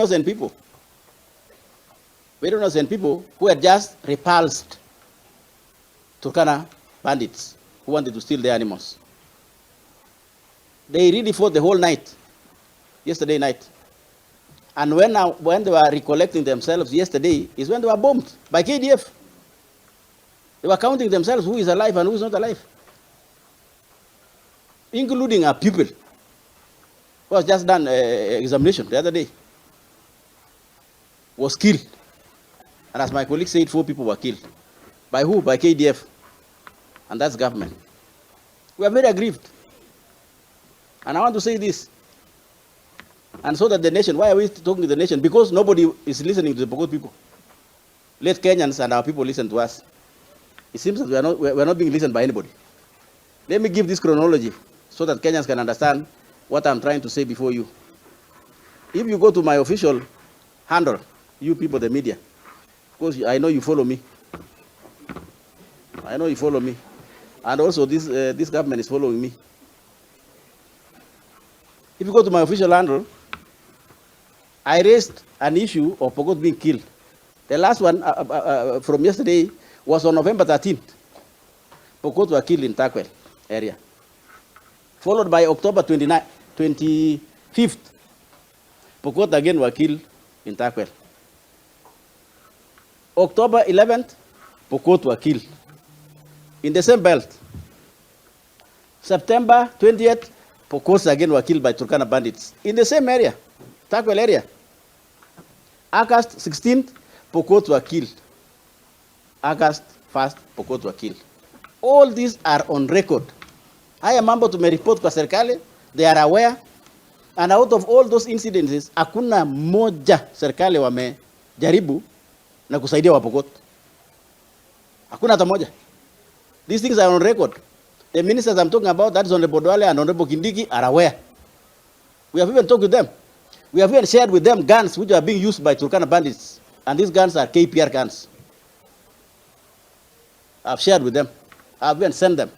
innocent people. Very innocent people who had just repulsed Turkana bandits who wanted to steal their animals. They really fought the whole night, yesterday night. And when they were recollecting themselves yesterday is when they were bombed by KDF. They were counting themselves who is alive and who is not alive, including a pupil who has just done examination the other day, was killed. And as my colleague said, 4 people were killed. By who? By KDF. And that's government. We are very aggrieved. And I want to say this. And so that the nation, why are we talking to the nation? Because nobody is listening to the Pokot people. Let Kenyans and our people listen to us. It seems that we are not being listened by anybody. Let me give this chronology so that Kenyans can understand what I'm trying to say before you. If you go to my official handle, you people, the media, because I know you follow me. I know you follow me. And also this government is following me. If you go to my official handle, I raised an issue of Pokot being killed. The last one from yesterday was on November 13th. Pokot were killed in Takwel area. Followed by October 25th. Pokot again were killed in Takwel. October 11th, Pokot were killed in the same belt. September 20th, Pokot again were killed by Turkana bandits in the same area, Takwel area. August 16th, Pokot were killed. August 1st, Pokot were killed. All these are on record. Haya mambo tumeripoti kwa serikali, they are aware, and out of all those incidences, hakuna moja serikali wamejaribu na kusaidia Wapokot. Hakuna hata moja. These things are on record. The ministers I'm talking about, that is Honorable Dwale and Honorable Kindiki, are aware. We have even talked to them. We have even shared with them guns which are being used by Turkana bandits. And these guns are KPR guns. I've shared with them. I've even sent them.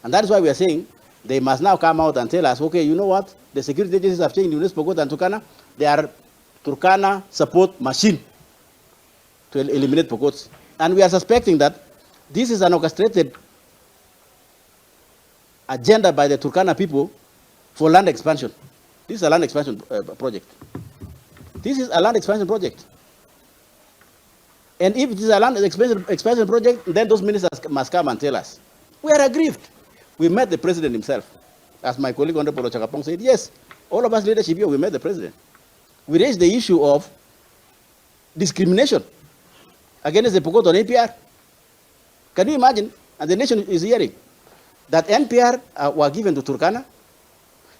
And that is why we are saying they must now come out and tell us, okay, you know what? The security agencies have changed in Pokot and Turkana. They are Turkana support machine to eliminate Pokots. And we are suspecting that this is an orchestrated agenda by the Turkana people for land expansion. This is a land expansion project. This is a land expansion project. And if it is a land expansion project, then those ministers must come and tell us. We are aggrieved. We met the president himself. As my colleague Honorable Chakapong said, yes, all of us leadership here, we met the president. We raised the issue of discrimination against the Pokot on NPR. Can you imagine? And the nation is hearing that NPR were given to Turkana,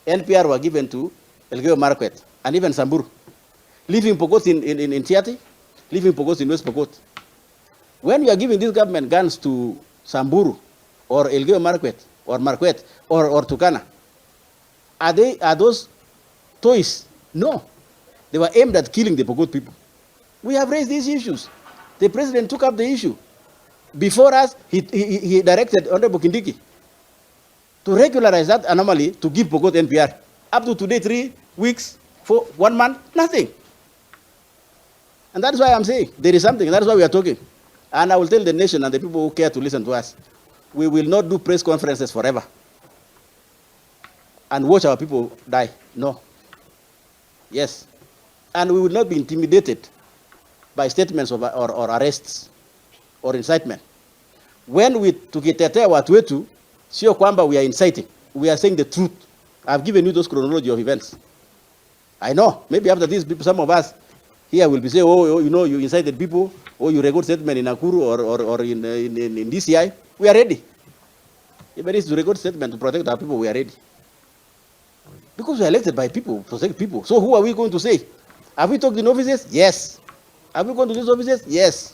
NPR were given to Elgeyo Marakwet, and even Samburu, leaving Pokot in Tiati, leaving Pokot in West Pokot. When you are giving this government guns to Samburu, or Elgeyo Marakwet, or Marakwet, or Turkana, are those toys? No. They were aimed at killing the Pokot people. We have raised these issues. The president took up the issue. Before us, he directed Honorable Kindiki to regularize that anomaly to give Pokot NPR. Up to today, 3 weeks, 1 month, nothing. And that is why I'm saying there is something. That is why we are talking. And I will tell the nation and the people who care to listen to us, we will not do press conferences forever and watch our people die. No. Yes. And we will not be intimidated by statements of, or arrests or incitement. When we tutetee, watu wetu, sio kwamba we are inciting. We are saying the truth. I've given you those chronology of events. I know, maybe after this, some of us here will be saying, oh, you know, you incited people, or you record statement in Nakuru or in DCI. We are ready. If it is to record statement to protect our people, we are ready. Because we are elected by people, protect people. So who are we going to say? Have we talked in offices? Yes. Have we gone to these offices? Yes.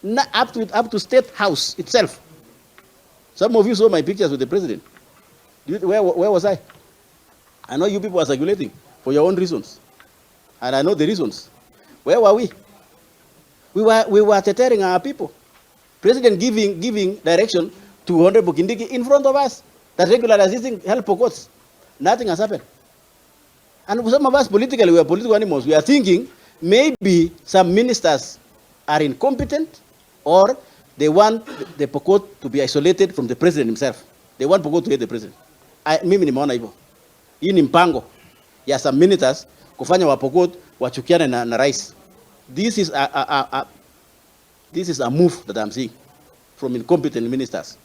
Not up to State House itself. Some of you saw my pictures with the president. Where was I? I know you people are circulating for your own reasons. And I know the reasons. Where were we? We were tearing our people. President giving direction to Honorable Kindiki in front of us that regularizing help Pokots. Nothing has happened. And some of us politically, we are political animals. We are thinking maybe some ministers are incompetent or they want the Pokot to be isolated from the president himself. They want Pokot to hate the president. Mimi nimeona hivyo. Hii ni mpango ya some ministers kufanya wa Pokot wachukiane na rais. This is a move that I'm seeing from incompetent ministers.